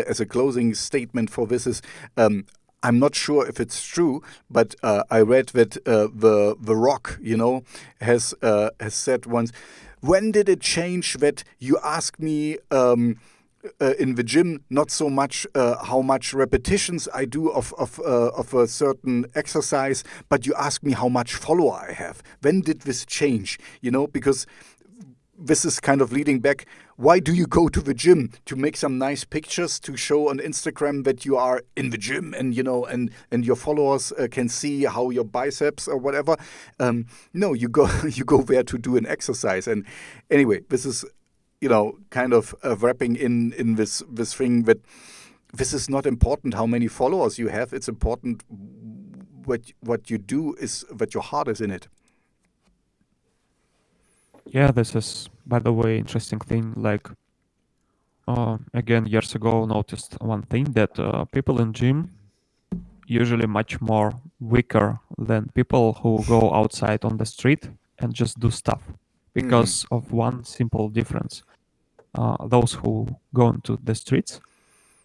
S1: as a closing statement for this is, I'm not sure if it's true, but I read that the Rock, has said once, when did it change that you ask me in the gym not so much how much repetitions I do of a certain exercise, but you ask me how much follower I have. When did this change? Because this is kind of leading back. Why do you go to the gym? To make some nice pictures to show on Instagram that you are in the gym, and and your followers can see how your biceps or whatever. No, you go you go there to do an exercise. And anyway, this is kind of wrapping in this thing that this is not important how many followers you have. It's important what you do, is that your heart is in it.
S2: Yeah, this is, by the way, interesting thing. Like, again, years ago, noticed one thing that people in gym usually much more weaker than people who go outside on the street and just do stuff because of one simple difference. Those who go into the streets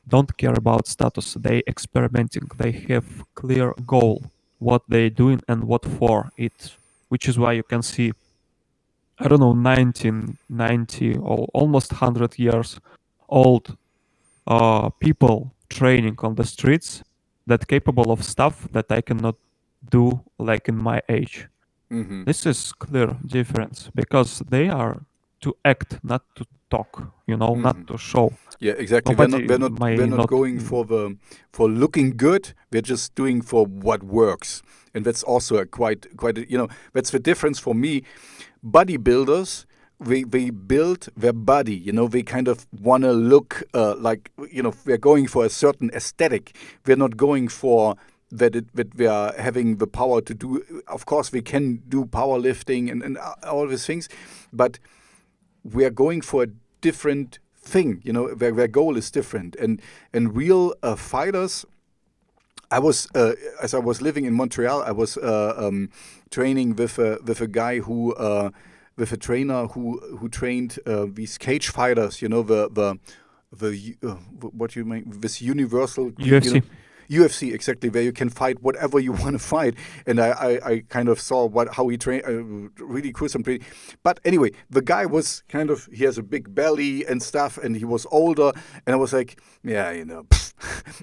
S2: don't care about status. They experimenting. They have clear goal what they doing and what for it, which is why you can see, I don't know, 1990 or almost 100 years old people training on the streets that capable of stuff that I cannot do like in my age.
S1: Mm-hmm.
S2: This is clear difference because they are to act, not to talk, not to show.
S1: Yeah, exactly.
S2: Nobody
S1: We're
S2: may
S1: not
S2: not.
S1: going for looking good. We're just doing for what works, and that's also a that's the difference for me. Bodybuilders, they build their body. They kind of want to look like we're going for a certain aesthetic. We're not going for that we are having the power to do. Of course, we can do powerlifting and all these things, but we are going for a different thing. Their goal is different, and real fighters. I was as I was living in Montreal, I was training with a guy who with a trainer who trained these cage fighters. What you mean, this universal
S2: UFC.
S1: UFC, exactly, where you can fight whatever you want to fight. And I kind of saw how he trained, really cool, some pretty. But anyway, the guy was he has a big belly and stuff, and he was older, and I was like, yeah,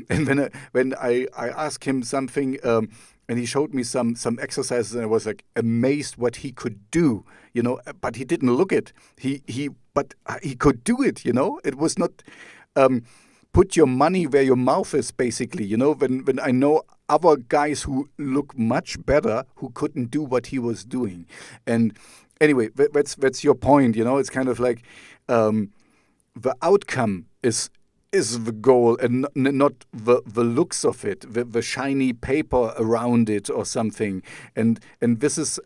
S1: and when I asked him something, and he showed me some exercises, and I was like amazed what he could do, but he didn't look it. But he could do it, It was not. Put your money where your mouth is, basically. When I know other guys who look much better who couldn't do what he was doing. And anyway, that's your point. It's kind of like the outcome is the goal and not the looks of it, the shiny paper around it or something. And this is.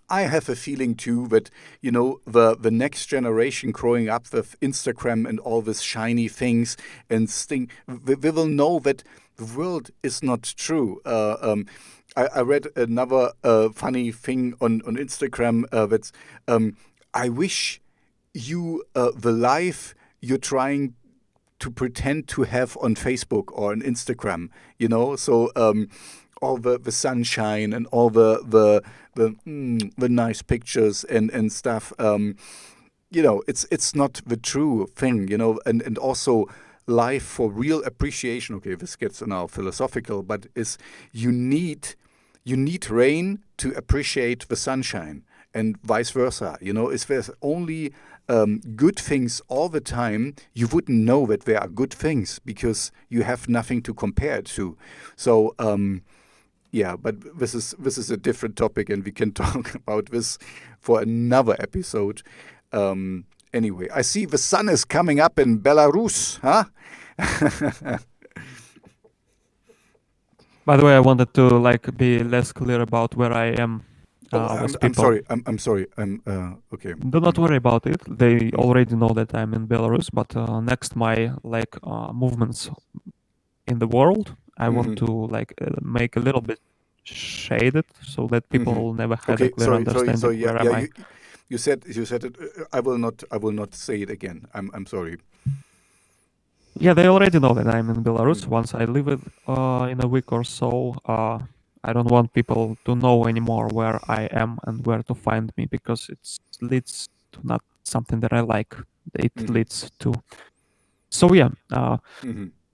S1: I have a feeling too that the next generation growing up with Instagram and all these shiny things and we will know that the world is not true. I read another funny thing on Instagram that's I wish you the life you're trying to pretend to have on Facebook or on Instagram, so all the sunshine and all the nice pictures and stuff. It's not the true thing, and also life for real appreciation. Okay, this gets now philosophical, but is you need rain to appreciate the sunshine, and vice versa. If there's only good things all the time, you wouldn't know that there are good things because you have nothing to compare it to. So. Yeah, but this is a different topic, and we can talk about this for another episode. Anyway, I see the sun is coming up in Belarus, huh?
S2: By the way, I wanted to be less clear about where I am with
S1: I'm
S2: people.
S1: sorry. I'm sorry. Okay.
S2: Do not worry about it. They already know that I'm in Belarus. But next, my movements in the world, I want to make a little bit shaded so that people never had a clear understanding
S1: So yeah,
S2: where am I.
S1: you said it. I will not say it again. I'm sorry.
S2: Yeah, they already know that I'm in Belarus. Once I leave it in a week or so, I don't want people to know anymore where I am and where to find me because it leads to not something that I like. It leads to. So yeah,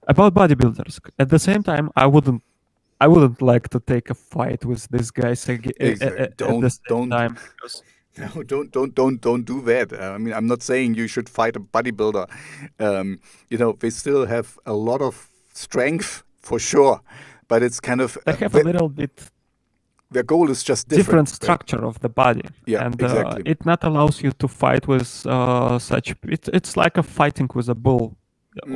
S2: about bodybuilders. At the same time, I wouldn't like to take a fight with these guys at the same time. Because
S1: no, don't do that. I mean, I'm not saying you should fight a bodybuilder. They still have a lot of strength for sure, but it's kind of
S2: they have a little bit
S1: their goal is just
S2: different structure of the body.
S1: Yeah,
S2: and
S1: exactly.
S2: It not allows you to fight with such. It's like a fighting with a bull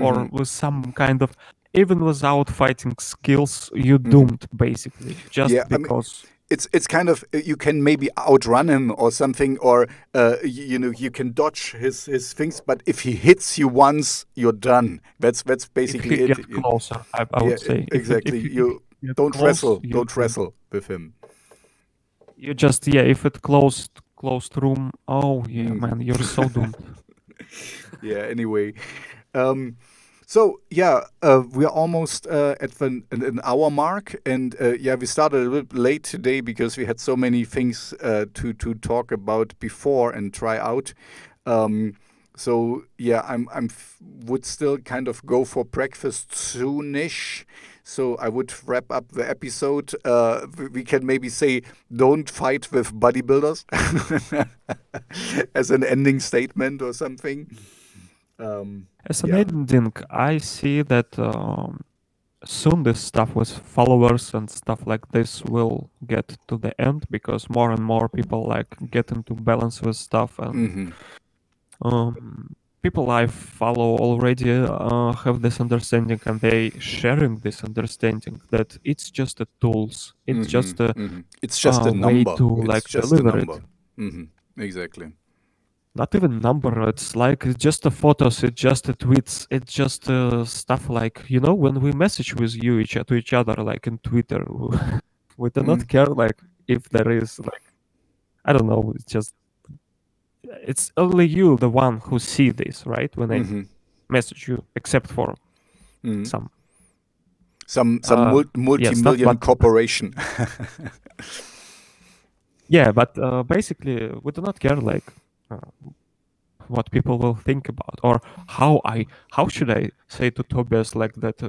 S2: or with some kind of. Even without fighting skills, you doomed basically just because.
S1: it's kind of you can maybe outrun him or something, or you can dodge his things. But if he hits you once, you're done. That's
S2: If he
S1: basically it.
S2: get closer, I
S1: Yeah,
S2: would say.
S1: exactly.
S2: If
S1: You
S2: you get
S1: don't
S2: close,
S1: wrestle. Don't wrestle with him.
S2: you just if it closed room. Oh yeah,
S1: Mm.
S2: man, you're so doomed.
S1: Yeah. Anyway, um, so yeah, we're almost at an hour mark, and yeah, we started a little bit late today because we had so many things to talk about before and try out. Um, so yeah, would still kind of go for breakfast soonish. So I would wrap up the episode. We can maybe say, "Don't fight with bodybuilders," as an ending statement or something.
S2: As an
S1: Yeah.
S2: ending, I see that soon this stuff with followers and stuff like this will get to the end because more and more people like get into balance with stuff, and
S1: Mm-hmm.
S2: people I follow already have this understanding, and they sharing this understanding that it's just a tools, it's
S1: Mm-hmm.
S2: just a
S1: Mm-hmm. It's just a
S2: way
S1: number.
S2: to
S1: It's
S2: like
S1: just a
S2: deliver it.
S1: number. Mm-hmm. Exactly.
S2: Not even number, it's like it's just a photos, it's just a tweets, it's just stuff like when we message with you to each other like in Twitter. We do not
S1: Mm.
S2: care like if there is like, I don't know, it's only you the one who see this, right, when I
S1: Mm-hmm.
S2: message you, except for
S1: Mm.
S2: some
S1: Some
S2: stuff.
S1: multi-million
S2: But
S1: corporation.
S2: yeah, but basically we do not care like uh, what people will think about, or how should I say to Tobias like that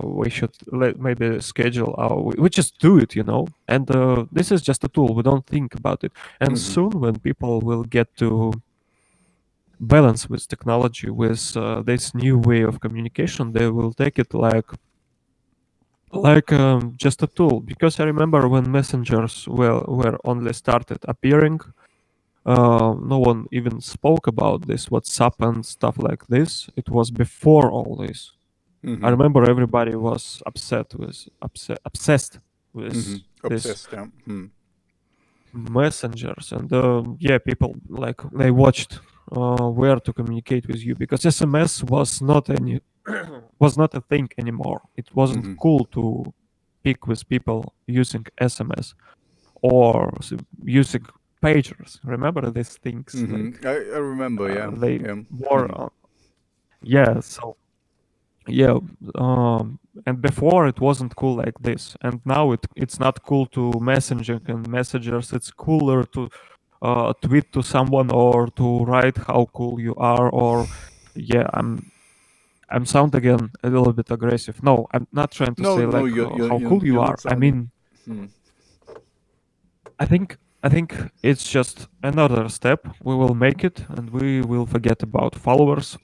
S2: we should maybe schedule we just do it, and this is just a tool, we don't think about it. And
S1: Mm-hmm.
S2: soon when people will get to balance with technology, with this new way of communication, they will take it like just a tool, because I remember when messengers were only started appearing, no one even spoke about this WhatsApp and stuff like this. It was before all this. I
S1: Mm-hmm.
S2: remember everybody was obsessed
S1: Mm-hmm.
S2: with this
S1: Obsessed. Yeah. Mm.
S2: messengers, and yeah, people like they watched where to communicate with you, because SMS was not a thing anymore. It wasn't
S1: Mm-hmm.
S2: cool to speak with people using SMS or using pagers. Remember these things? Like
S1: Mm-hmm. I remember. Yeah.
S2: they
S1: Yeah.
S2: were,
S1: Mm-hmm.
S2: yeah. So yeah, and before it wasn't cool like this, and now it's not cool to messaging and messengers. It's cooler to tweet to someone or to write how cool you are, or yeah, I'm sound again a little bit aggressive. No, I'm not trying to
S1: No,
S2: say
S1: no,
S2: like how cool you
S1: you're
S2: are.
S1: not
S2: I
S1: sounding.
S2: mean,
S1: Hmm.
S2: I think it's just another step. We will make it, and we will forget about followers.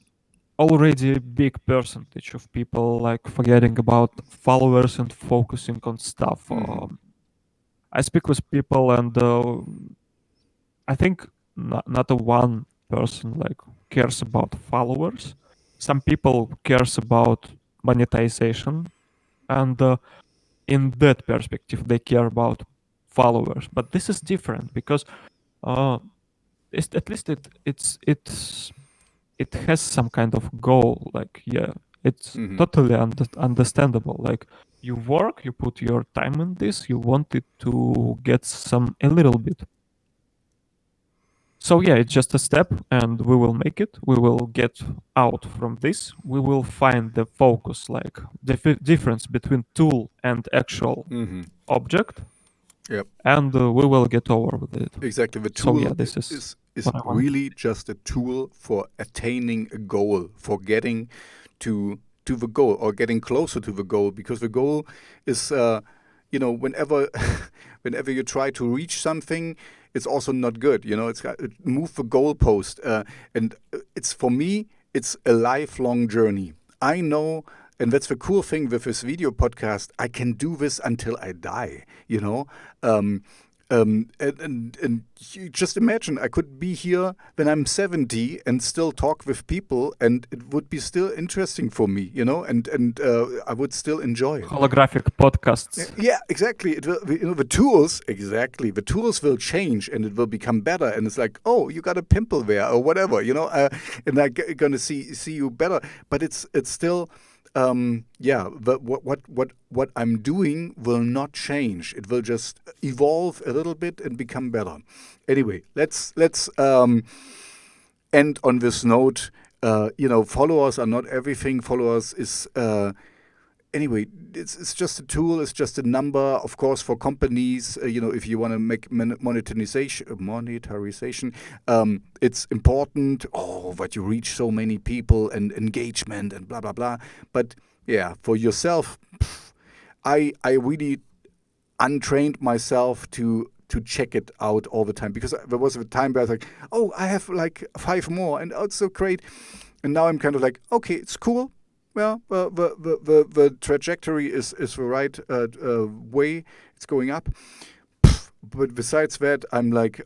S2: Already a big percentage of people like forgetting about followers and focusing on stuff.
S1: Mm-hmm.
S2: I speak with people, and I think not a one person like cares about followers. Some people cares about monetization, and in that perspective, they care about followers. But this is different because uh, at least it has some kind of goal. Like yeah, it's
S1: Mm-hmm.
S2: totally understandable. Like you work, you put your time in this, you want it to get some a little bit. So yeah, it's just a step, and we will make it. We will get out from this. We will find the focus, like the difference between tool and actual
S1: Mm-hmm.
S2: object,
S1: Yep.
S2: and we will get over with it.
S1: Exactly. The
S2: So
S1: tool
S2: yeah, this is
S1: is
S2: what I want.
S1: really just a tool for attaining a goal, for getting to the goal or getting closer to the goal, because the goal is whenever whenever you try to reach something, it's also not good. It's got move the goalpost, and it's for me, it's a lifelong journey. I know. And that's the cool thing with this video podcast. I can do this until I die. Um, And you just imagine, I could be here when I'm 70 and still talk with people, and it would be still interesting for me, and I would still enjoy it.
S2: Holographic podcasts.
S1: Yeah, exactly. It will, the tools, exactly. The tools will change and it will become better. And it's like, oh, you got a pimple there or whatever, and I'm gonna see you better. But it's still, yeah. But what I'm doing will not change. It will just evolve a little bit and become better. Anyway, let's end on this note. Followers are not everything. Followers is. Anyway, it's just a tool. It's just a number. Of course, for companies, if you want to make monetization, it's important. Oh, but you reach so many people and engagement and blah blah blah. But yeah, for yourself, I really untrained myself to check it out all the time, because there was a time where I was like, oh, I have like 5 more, and oh, it's so great. And now I'm kind of like, okay, it's cool. Well, the trajectory is the right way. It's going up. But besides that, I'm like,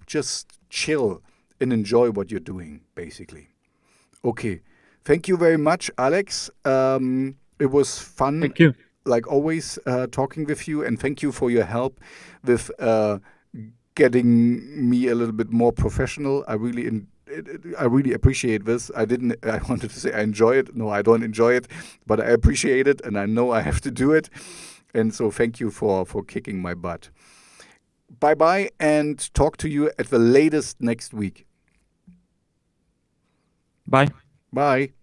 S1: just chill and enjoy what you're doing, basically. Okay. Thank you very much, Alex. It was fun,
S2: Thank you.
S1: like always, talking with you, and thank you for your help with getting me a little bit more professional. I really appreciate this. I wanted to say I enjoy it. No, I don't enjoy it, but I appreciate it, and I know I have to do it. And so thank you for kicking my butt. Bye-bye, and talk to you at the latest next week.
S2: Bye.
S1: Bye.